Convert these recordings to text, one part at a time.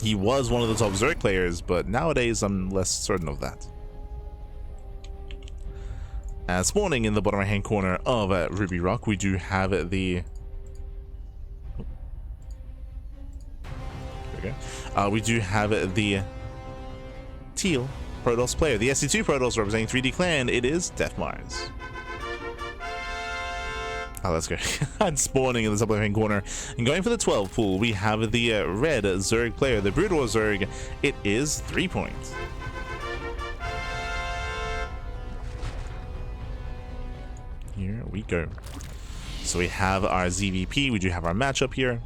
He was one of the top Zerg players, but nowadays I'm less certain of that. Spawning in the bottom right hand corner of Ruby Rock, we do have the... we do have the teal Protoss player, the SC2 Protoss representing 3D Clan. It is DefMars. Oh, let's go. And spawning in the top left hand corner and going for the 12 pool, we have the red Zerg player, the Brood War Zerg. It is 3-point. Here we go. So we have our ZvP, we do have our matchup here.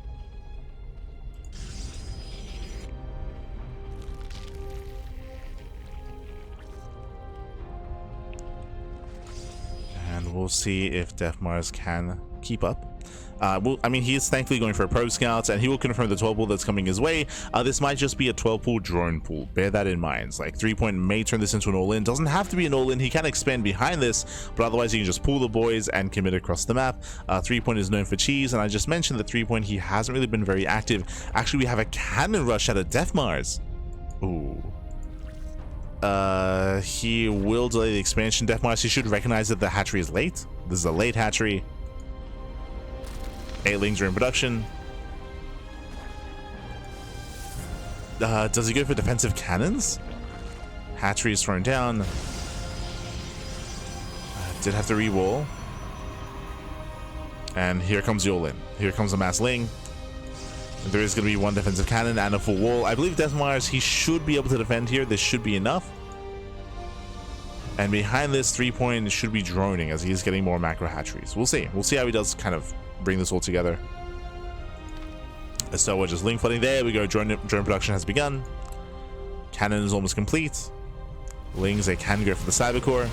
And we'll see if DefMars can keep up. Well, I mean, he is thankfully going for a Pro Scouts, and he will confirm the 12 pool that's coming his way. This might just be a 12 pool drone pool. Bear that in mind. Like 3-point may turn this into an all-in. Doesn't have to be an all-in. He can expand behind this, but otherwise you can just pull the boys and commit across the map. 3-point is known for cheese, and I just mentioned that 3-point, he hasn't really been very active. Actually, we have a cannon rush out of DefMars. Ooh. He will delay the expansion. DefMars, he should recognize that the hatchery is late. This is a late hatchery. 8 lings are in production. Does he go for defensive cannons? Hatchery is thrown down. Did have to re-wall. And here comes the all-in. Here comes a mass ling. There is going to be one defensive cannon and a full wall. I believe DefMars, he should be able to defend here. This should be enough. And behind this 3-point should be droning as he's getting more macro hatcheries. We'll see. We'll see how he does kind of bring this all together. So we're just ling flooding. There we go. Drone production has begun. Cannon is almost complete. Lings, they can go for the cyber core.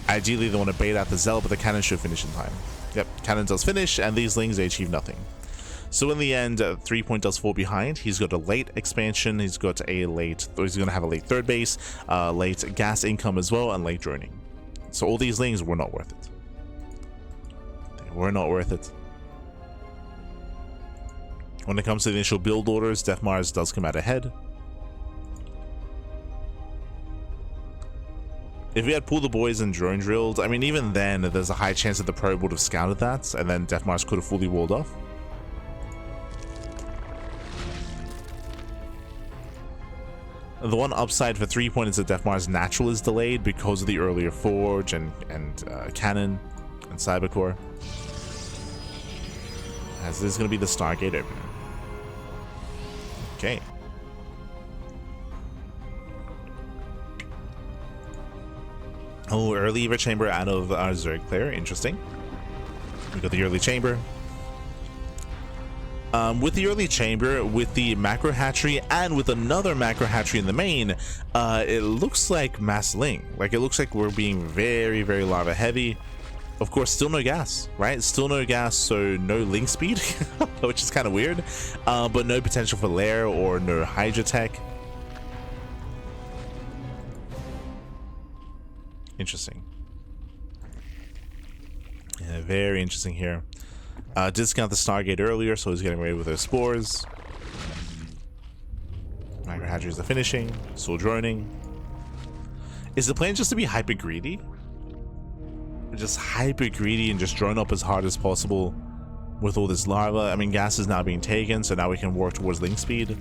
Ideally, they want to bait out the Zell, but the cannon should finish in time. Yep, cannon does finish, and these lings, they achieve nothing. So in the end, 3-point does fall behind. He's got a late expansion. He's got a late, he's going to have a late third base, late gas income as well, and late droning. So all these lings were not worth it. They were not worth it. When it comes to the initial build orders, DefMars does come out ahead. If we had pulled the boys and drone drilled, I mean, even then, there's a high chance that the probe would have scouted that, and then DefMars could have fully walled off. The one upside for 3-point is that DefMars natural is delayed because of the earlier forge and cannon and cybercore. As this is going to be the Stargate opener. Okay. Oh, early Eva chamber out of our Zerg player. Interesting. We got the early chamber. With the early chamber, with the macro hatchery, and with another macro hatchery in the main, it looks like mass ling. Like, it looks like we're being very, very larva heavy. Of course, still no gas, right? Still no gas, so no ling speed, which is kind of weird. But no potential for lair or no hydra tech. Interesting. Yeah, very interesting here. Discount the Stargate earlier, so he's getting away with those spores. Micro hatcheries are finishing, still droning. Is the plan just to be hyper greedy? Just hyper greedy and just drone up as hard as possible with all this larva? I mean, gas is now being taken, so now we can work towards link speed.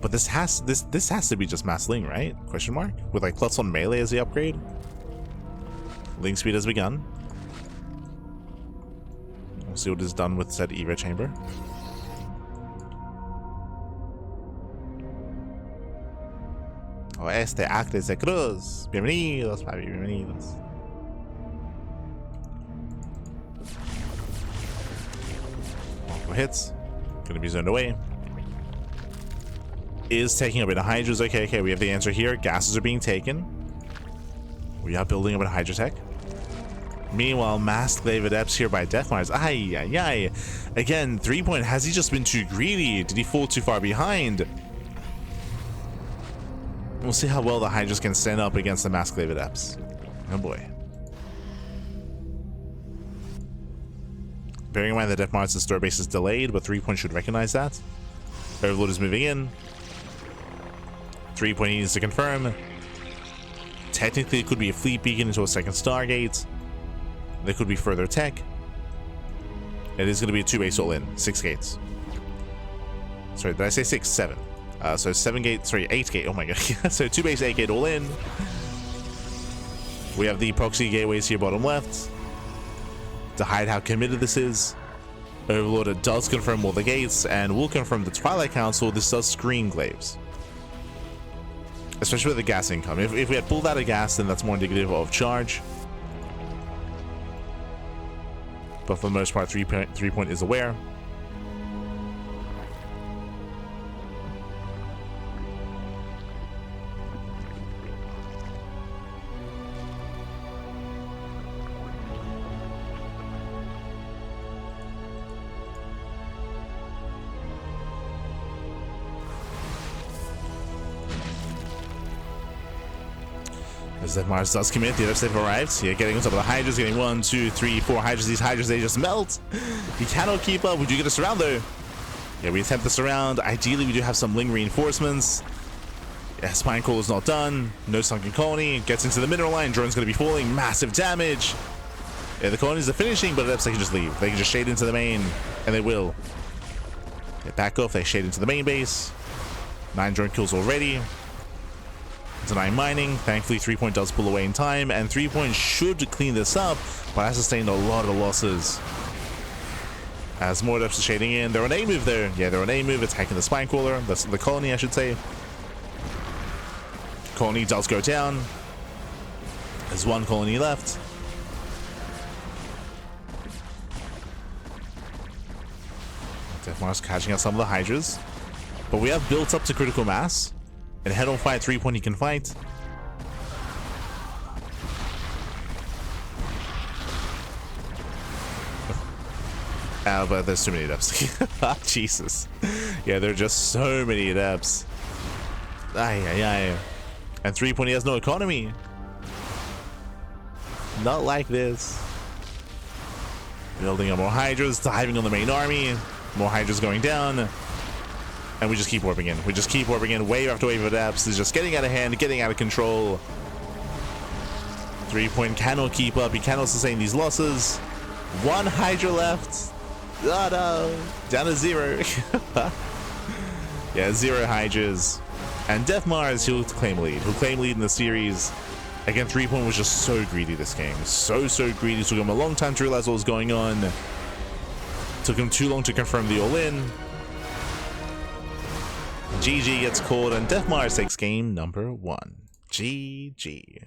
But this has to be just mass ling, right? Question mark? With like plus 1 melee as the upgrade. Link speed has begun. We'll see what is done with said Eva chamber. Oeste, Actes de Cruz. Bienvenidos, papi, bienvenidos. Multiple hits. Gonna be zoned away. Is taking a bit of hydras. Okay, we have the answer here. Gases are being taken. We are building up a hydra tech. Meanwhile, masked Glaive Adepts here by DefMars. Ay, ay, ay. Again, 3-point, has he just been too greedy? Did he fall too far behind? We'll see how well the Hydras can stand up against the masked Glaive Adepts. Oh boy. Bearing in mind that DefMars' throw base is delayed, but 3-point should recognize that. Overlord is moving in. 3-point needs to confirm. Technically, it could be a fleet beacon into a second Stargate. There could be further tech. It is going to be a 2-base all-in. 6 gates. Sorry, did I say 6? 7. So 7 gate, sorry, 8 gate. Oh my god. So 2-base 8 gate all-in. We have the proxy gateways here bottom left to hide how committed this is. Overlord does confirm all the gates and will confirm the Twilight Council. This does screen glaives, especially with the gas income. If we had pulled out a gas, then that's more indicative of charge. But for the most part, 3-point is aware. As DefMars does commit, the other side arrives. Yeah, getting on top of the Hydras, getting 1, 2, 3, 4 Hydras. These Hydras, they just melt. He cannot keep up. We do get a surround though. Yeah, we attempt the surround. Ideally, we do have some Ling reinforcements. Yeah, Spine Call is not done. No sunken colony. Gets into the mineral line. Drone's going to be falling. Massive damage. Yeah, the colonies are finishing, but they can just leave. They can just shade into the main, and they will. They back off. They shade into the main base. 9 drone kills already. Denying mining. Thankfully, 3-point does pull away in time, and 3-point should clean this up, but has sustained a lot of losses. As more depths are shading in. They're on A move there. Yeah, they're on A move, attacking the spine crawler. That's the colony, I should say. Colony does go down. There's 1 colony left. DefMars catching out some of the Hydras. But we have built up to critical mass. And head on fight, 3-point he can fight. But there's too many adepts. Jesus. Yeah, there are just so many adepts. Ay, ay, ay. And 3-point, he has no economy. Not like this. Building up more Hydras, diving on the main army. More Hydras going down. And we just keep warping in. We just keep warping in. Wave after wave of adepts. It's just getting out of hand, getting out of control. 3-point cannot keep up. He cannot sustain these losses. 1 Hydra left. Oh no. Down to 0. Yeah, 0 Hydras. And DefMars, he'll claim lead. He'll claim lead in the series. Again, 3-point was just so greedy this game. So greedy. It took him a long time to realize what was going on. Took him too long to confirm the all-in. GG gets called, and DefMars takes game number 1. GG.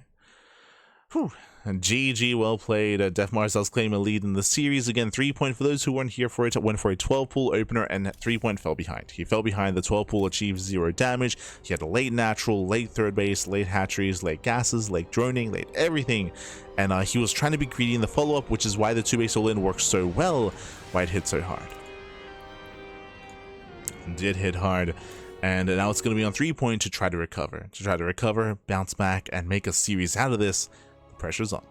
Whew. And GG, well played. DefMars does claim a lead in the series. Again, 3-point, for those who weren't here for it, went for a 12-pool opener, and 3-point fell behind. He fell behind. The 12-pool achieved 0 damage. He had a late natural, late third base, late hatcheries, late gases, late droning, late everything. And he was trying to be greedy in the follow-up, which is why the 2-base all-in works so well, why it hit so hard. It did hit hard. And now it's going to be on 3-point to try to recover, bounce back, and make a series out of this. The pressure's on.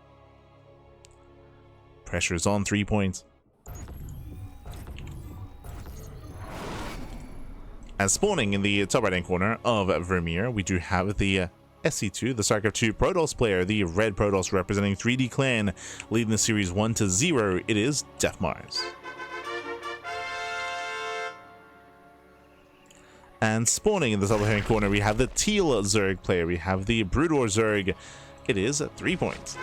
Pressure's on 3-point. As spawning in the top right-hand corner of Vermeer, we do have the SC2, the StarCraft 2 Protoss player, the red Protoss representing 3D Clan, leading the series 1-0. It is DefMars. And spawning in the top right-hand corner, we have the teal Zerg player. We have the Broodor Zerg. It is 3-point.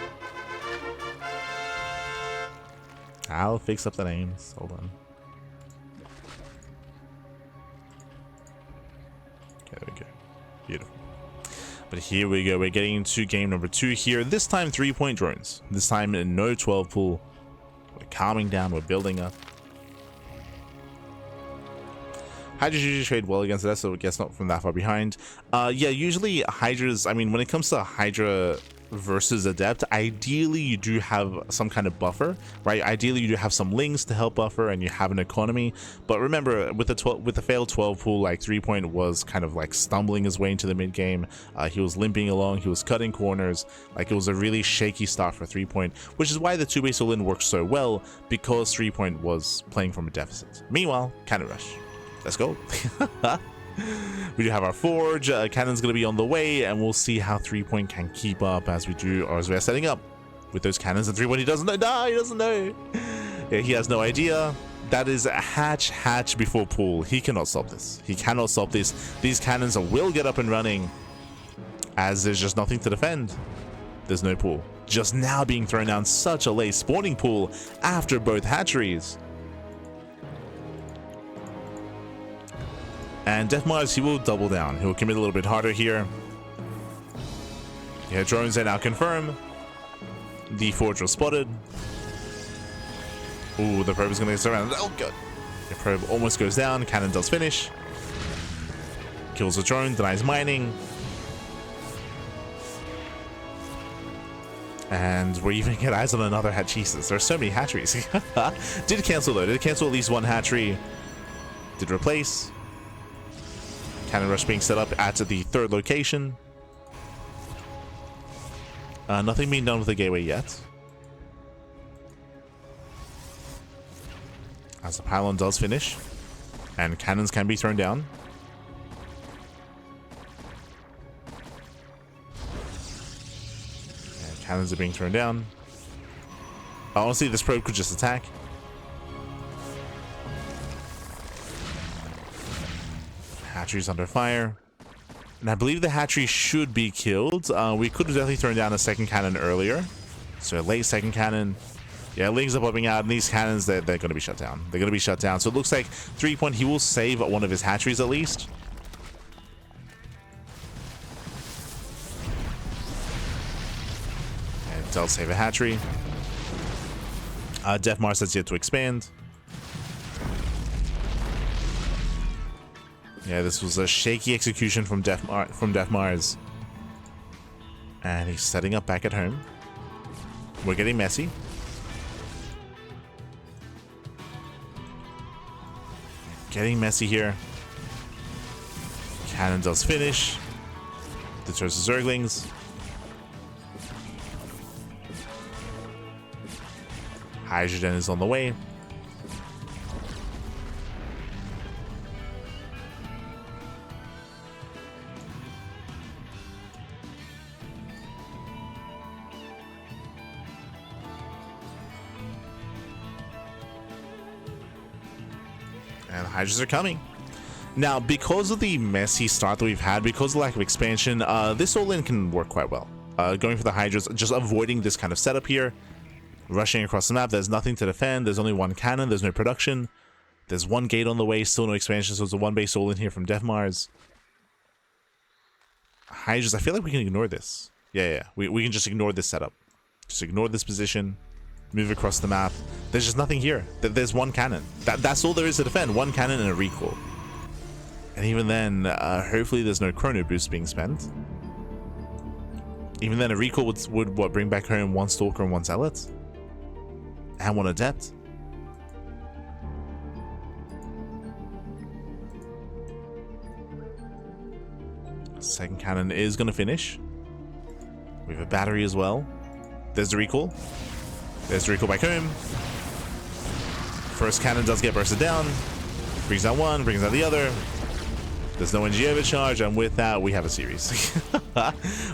I'll fix up the names. Hold on. Okay, there we go. Beautiful. But here we go. We're getting into game number 2 here. This time 3-point drones. This time no 12 pool. We're calming down. We're building up. Hydras usually trade well against that, so I guess not from that far behind. Yeah, usually Hydras, I mean, when it comes to Hydra versus Adept, ideally you do have some kind of buffer, right? Ideally you do have some Lings to help buffer, and you have an economy. But remember, with the failed 12 pool, like threepoint was kind of like stumbling his way into the mid game. He was limping along, he was cutting corners. Like, it was a really shaky start for threepoint, which is why the 2-base all-in worked so well, because threepoint was playing from a deficit. Meanwhile, Cannon Rush, let's go. We do have our Forge. Cannon's going to be on the way, and we'll see how threepoint can keep up as we are setting up with those cannons. And threepoint, he doesn't know. No, he doesn't know. Yeah, he has no idea. That is a hatch before pool. He cannot stop this. He cannot stop this. These cannons will get up and running, as there's just nothing to defend. There's no pool. Just now being thrown down such a late spawning pool after both hatcheries. And DefMars, he will double down. He'll commit a little bit harder here. Yeah, drones are now confirmed. The Forge was spotted. Ooh, the probe is going to get surrounded. Oh, good. The probe almost goes down. Cannon does finish. Kills the drone, denies mining. And we even get eyes on another hatch. Jesus, there's so many hatcheries. Did cancel though. Did cancel at least one hatchery. Did replace. Cannon Rush being set up at the third location. Nothing being done with the gateway yet. As the pylon does finish. And cannons can be thrown down. And cannons are being thrown down. Honestly, this probe could just attack. Hatchery's under fire. And I believe the hatchery should be killed. We could have definitely thrown down a second cannon earlier. So a late second cannon. Yeah, Lings are popping out, and these cannons, they're going to be shut down. They're going to be shut down. So it looks like threepoint, he will save one of his hatcheries at least. And does save a hatchery. DefMars has yet to expand. Yeah, this was a shaky execution from DefMars. And he's setting up back at home. We're getting messy. Getting messy here. Cannon does finish. Deters the Zerglings. Hydrogen is on the way. And the Hydras are coming. Now, because of the messy start that we've had, because of the lack of expansion, this all-in can work quite well. Going for the Hydras, just avoiding this kind of setup here. Rushing across the map, there's nothing to defend, there's only one cannon, there's no production. There's one gate on the way, still no expansion, so it's a one-base all-in here from DefMars. Hydras, I feel like we can ignore this. Yeah, we can just ignore this setup. Just ignore this position. Move across the map. There's just nothing here. There's one cannon. That's all there is to defend. One cannon and a recall. And even then, hopefully there's no chrono boost being spent. Even then, a recall would what, bring back home one Stalker and one Zealot? And one Adept? Second cannon is going to finish. We have a battery as well. There's the recall. There's the recall back home. First cannon does get bursted down. Brings down one, brings down the other. There's no NG overcharge, and with that, we have a series.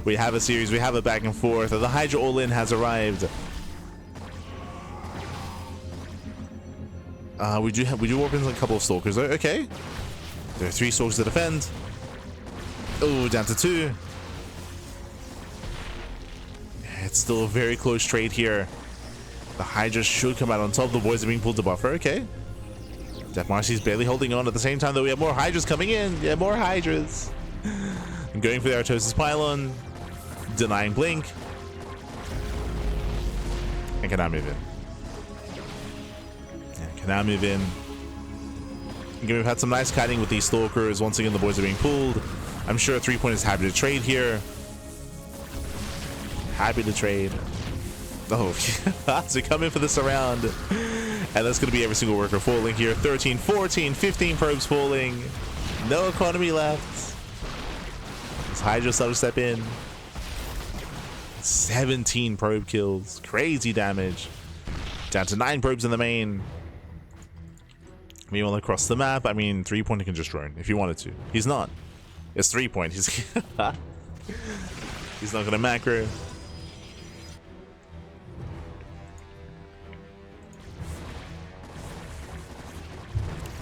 We have a series, we have a back and forth. The Hydra all-in has arrived. We do open a couple of Stalkers, okay. There are 3 Stalkers to defend. Oh, down to 2. It's still a very close trade here. The Hydra should come out on top. The boys are being pulled to buffer. Okay. DefMars is barely holding on at the same time, though. We have more Hydras coming in. Yeah, more Hydras. And going for the Artosis Pylon. Denying Blink. And can now move in. And can now move in. Again, we've had some nice kiting with these Stalkers. Once again, the boys are being pulled. I'm sure threepoint is happy to trade here. Happy to trade. Oh, so come in for this around. And that's going to be every single worker falling here. 13, 14, 15 probes falling. No economy left. As Hydra started to step in. 17 probe kills. Crazy damage. Down to 9 probes in the main. Meanwhile, across the map, I mean, threepoint can just drone if he wanted to. He's not. It's threepoint. He's not going to macro.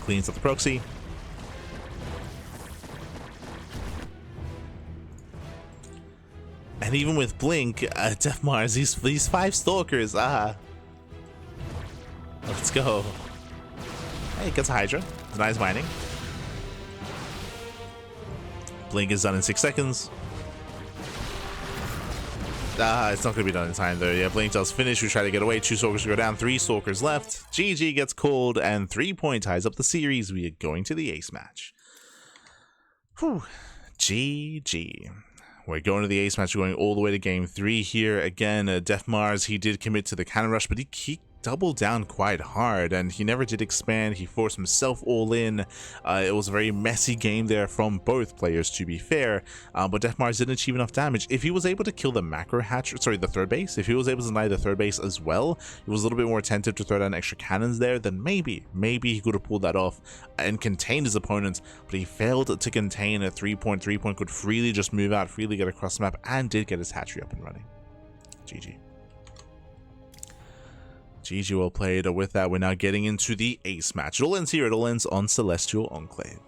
Cleans up the proxy. And even with Blink, DefMars, these 5 stalkers, let's go. Hey, it gets a Hydra. It's nice mining. Blink is done in 6 seconds. It's not going to be done in time though. Yeah, Blink does finish. We try to get away. 2 stalkers go down. 3 stalkers left. GG gets called and threepoint ties up the series. We are going to the ace match. Whew. GG. We're going to the ace match. We're going all the way to game 3 here. Again, DefMars, he did commit to the cannon rush, but he doubled down quite hard and he never did expand. He forced himself all in. It was a very messy game there from both players, to be fair, but DefMars didn't achieve enough damage. If he was able to kill the macro hatch, sorry, the third base, if he was able to deny the third base as well, he was a little bit more attentive to throw down extra cannons there, then maybe he could have pulled that off and contained his opponents, but he failed to contain a threepoint. Threepoint could freely just move out, freely get across the map, and did get his hatchery up and running. GG. GG, well played. With that, we're now getting into the ace match. It all ends here. It all ends on Celestial Enclave.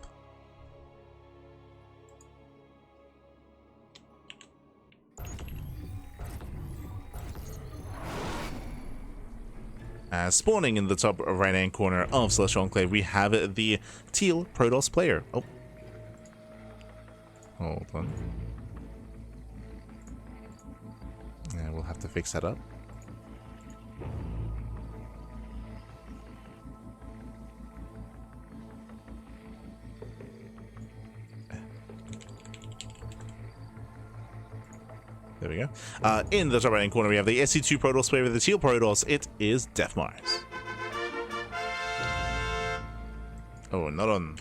Spawning in the top right-hand corner of Celestial Enclave, we have the teal Protoss player. Oh. Hold on. Yeah, we'll have to fix that up. There we go. In the top right hand corner, we have the SC2 Protoss player with the teal Protoss. It is DefMars. Oh, not on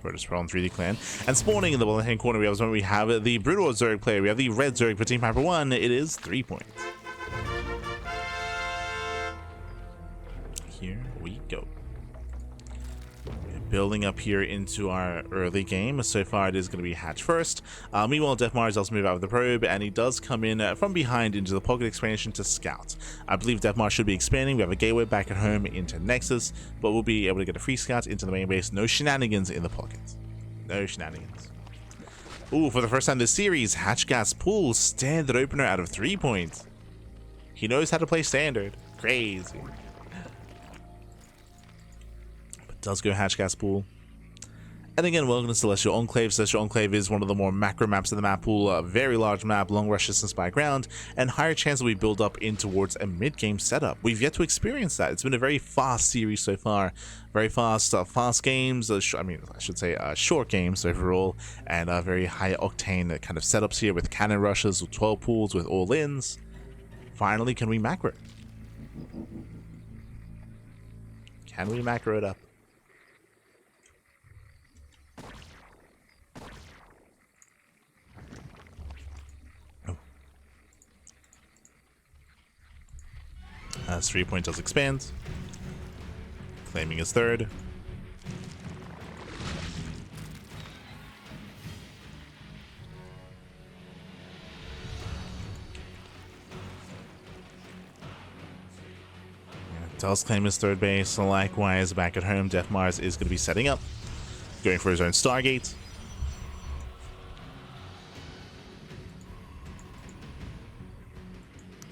Protoss Pro on 3D Clan. And spawning in the bottom hand corner, we have the Brutal Zerg player. We have the red Zerg for Team Hyper 1. It is threepoint. Here we go. Building up here into our early game. So far it is going to be hatch first. Meanwhile, DefMars does move out with the probe, and he does come in from behind into the pocket expansion to scout. I believe DefMars should be expanding. We have a gateway back at home into Nexus, but we'll be able to get a free scout into the main base. No shenanigans in the pocket. No shenanigans. Ooh, for the first time this series, Hatch Gas pulls standard opener out of threepoint. He knows how to play standard. Crazy. Does go hatch gas pool. And again, welcome to Celestial Enclave. Celestial Enclave is one of the more macro maps of the map pool. A very large map, long rush distance by ground, and higher chance that we build up in towards a mid-game setup. We've yet to experience that. It's been a very fast series so far. Very fast games. I should say short games overall, and very high octane kind of setups here with cannon rushes, with 12 pools, with all-ins. Finally, can we macro? Can we macro it up? As threepoint does expand, claiming his third. Does claim his third base. Likewise, back at home, DefMars is going to be setting up, going for his own Stargate.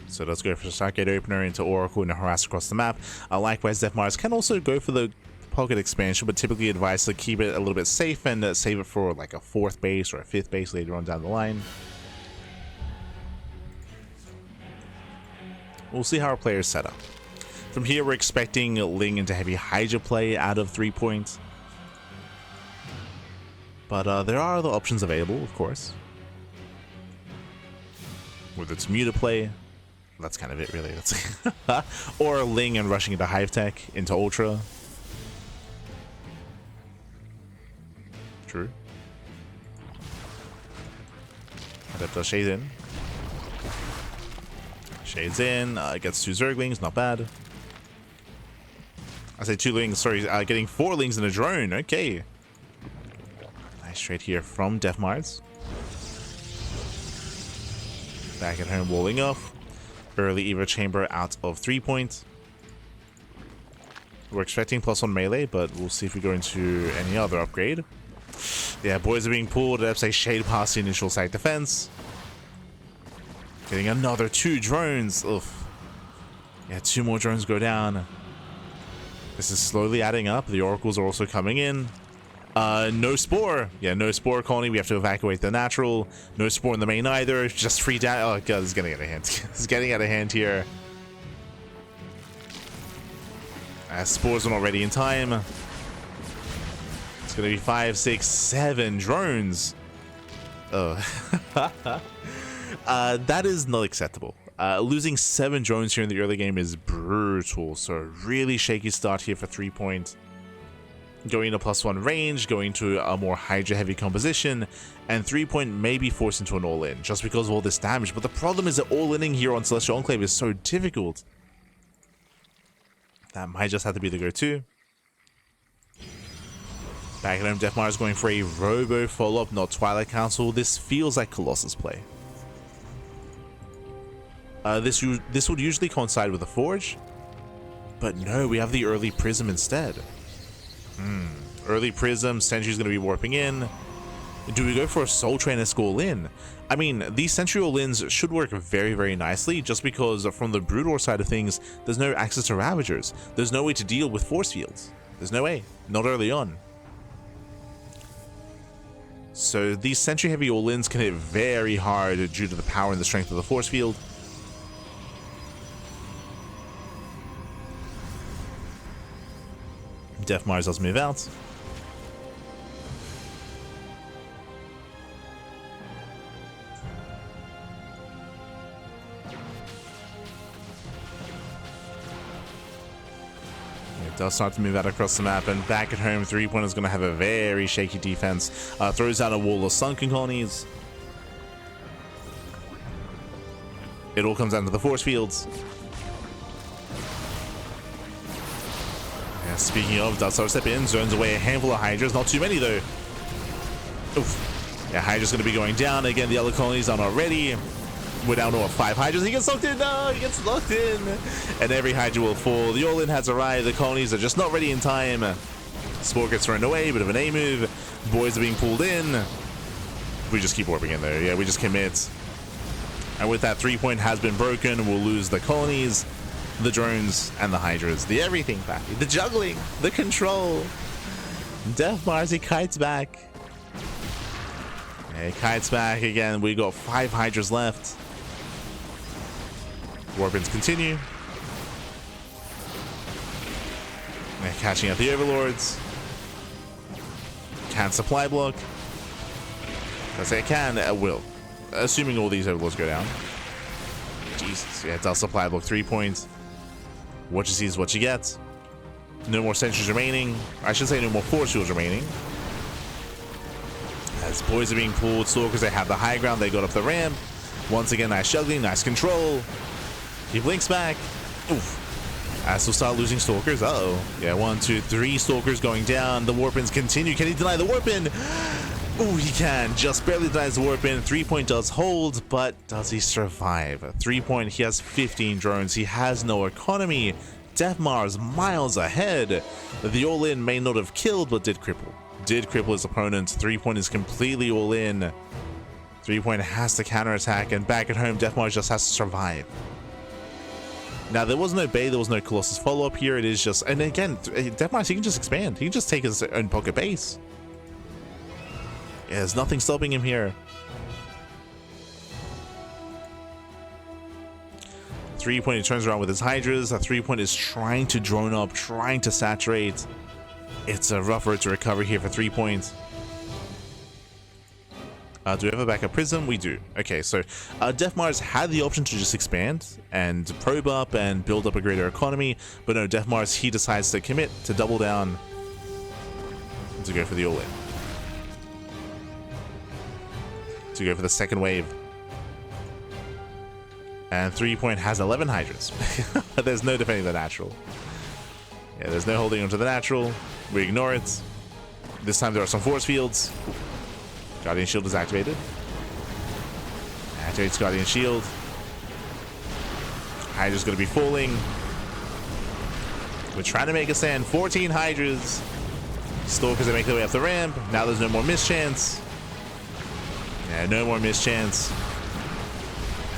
So let's go for the Stargate opener into Oracle and harass across the map. Likewise, DefMars can also go for the pocket expansion, but typically advise to keep it a little bit safe and save it for like a 4th base or a 5th base later on down the line. We'll see how our players set up. From here, we're expecting Ling into heavy Hydra play out of threepoint. But there are other options available, of course. Whether it's Muta play, that's kind of it really. That's or Ling and rushing into Hive Tech, into Ultra. True. Adept Shades in. Shades in, gets 2 Zerglings, not bad. I say 2 Lings, sorry, getting 4 Lings in a drone, okay. Nice trade here from DefMars. Back at home, walling off. Early Evo Chamber out of 3-point. We're expecting +1 melee, but we'll see if we go into any other upgrade. Yeah, boys are being pulled. Let's say Shade past the initial site defense. Getting another 2 drones. Oof. Yeah, 2 more drones go down. This is slowly adding up. The oracles are also coming in. No spore. Yeah, no spore colony. We have to evacuate the natural. No spore in the main either. Just free down. Oh god, it's getting out of hand. It's getting out of hand here. Spores are not ready in time. It's gonna be 5, 6, 7 drones. Oh. That is not acceptable. Losing 7 drones here in the early game is brutal. So really shaky start here for 3-point. Going to +1 range, going to a more Hydra heavy composition, and 3-point may be forced into an all-in just because of all this damage. But the problem is that all-inning here on Celestial Enclave is so difficult. That might just have to be the go-to. Back at home, DefMars going for a Robo follow-up, not Twilight Council. This feels like Colossus play. This would usually coincide with a Forge, but no, we have the early Prism instead. Early Prism, Sentry's going to be warping in. Do we go for a Soul Train all-in? I mean, these Sentry all-ins should work very, very nicely just because from the Broodor side of things, there's no access to Ravagers. There's no way to deal with Force Fields. There's no way. Not early on. So these Sentry heavy all-ins can hit very hard due to the power and the strength of the Force Field. DefMars does move out. It does start to move out across the map, and back at home, 3-point is going to have a very shaky defense. Throws out a wall of sunken colonies. It all comes down to the force fields. Speaking of, does step in, zones away a handful of Hydras, not too many though. Oof. Yeah, Hydra's going to be going down. Again, the other colonies are not ready. We're down to 5 Hydras. He gets locked in. No, he gets locked in. And every Hydra will fall. The all-in has arrived. The colonies are just not ready in time. Spore gets thrown away. Bit of an A move. Boys are being pulled in. We just keep warping in there. Yeah, we just commit. And with that, 3-point has been broken. We'll lose the colonies, the drones, and the Hydras. The everything back. The juggling. The control. DefMars, he kites back. He kites back again. We got 5 Hydras left. Warpins continue. They're catching up the Overlords. Can't supply block. I say it can, it will. Assuming all these Overlords go down. Jesus, yeah, it does supply block 3 points. What you see is what you get. No more sentries remaining. I should say no more force shields remaining. As boys are being pulled, Stalkers, they have the high ground, they got up the ramp. Once again, nice juggling, nice control. He blinks back. Oof. As we'll start losing Stalkers. Uh-oh. Yeah, 1, 2, 3 Stalkers going down. The Warpins continue. Can he deny the Warpin? Oh, he can. Just barely denies the Warpin. 3-point does hold, but does he survive? 3-point, he has 15 drones. He has no economy. DefMars miles ahead. The all-in may not have killed, but did cripple. Did cripple his opponent. 3-point is completely all in. 3-point has to counterattack, and back at home, DefMars just has to survive. Now, there was no Bay, there was no Colossus follow-up here. It is just, and again, DefMars, he can just expand. He can just take his own pocket base. Yeah, there's nothing stopping him here. 3-point, he turns around with his Hydras. 3-point is trying to drone up, trying to saturate. It's a rough road to recover here for 3-point. Do we have a backup prism? We do. Okay, so DefMars had the option to just expand and probe up and build up a greater economy, but no, DefMars, he decides to commit, to double down, and to go for the all-in. To go for the second wave. And 3point has 11 Hydras. There's no defending the natural. Yeah, there's no holding onto the natural. We ignore it. This time there are some force fields. Guardian Shield is activated. Activates Guardian Shield. Hydra's going to be falling. We're trying to make a stand. 14 Hydras. Stalkers are making their way up the ramp. Now there's no more mischance. Yeah, no more mischance.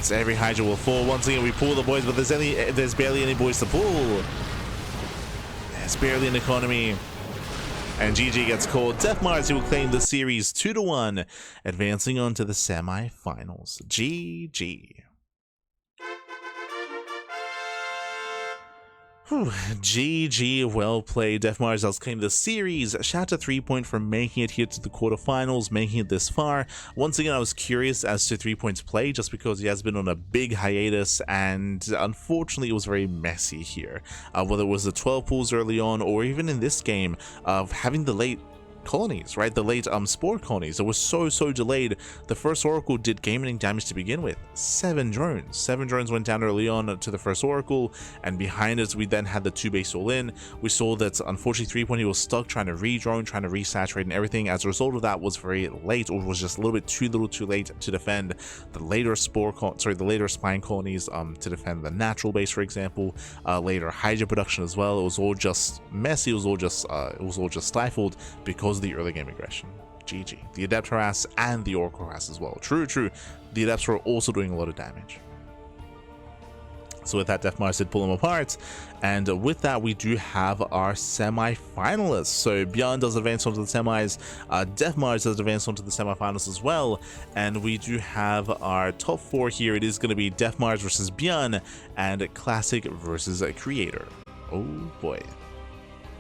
So every Hydra will fall. Once again, we pull the boys, but there's barely any boys to pull. There's barely an economy. And GG gets called. DefMars, who will claim the series 2-1, advancing on to the semi-finals. GG. GG, well played. DefMars does claim the series. Shout out to 3point for making it here to the quarterfinals, making it this far. Once again, I was curious as to 3point's play just because he has been on a big hiatus, and unfortunately it was very messy here. Whether it was the 12 pools early on or even in this game of having the late colonies, right? The late spore colonies. It was so delayed. The first Oracle did game-ending damage to begin with. 7 drones. 7 drones went down early on to the first Oracle, and behind us we then had the 2 base all-in. We saw that unfortunately 3point, he was stuck trying to re-drone, trying to resaturate and everything. As a result of that, was very late, or was just a little bit too late to defend the later the later spine colonies to defend the natural base, for example. Later Hydra production as well. It was all just messy. It was all just stifled because of the early game aggression. GG. The Adept harass and the Oracle harass as well. True. The Adepts were also doing a lot of damage. So with that, DefMars did pull them apart, and with that we do have our semi-finalists. So Bjorn does advance onto the semis, DefMars does advance onto the semi-finals as well, and we do have our top 4 here. It is going to be DefMars versus Bjorn and Classic versus Creator. Oh boy.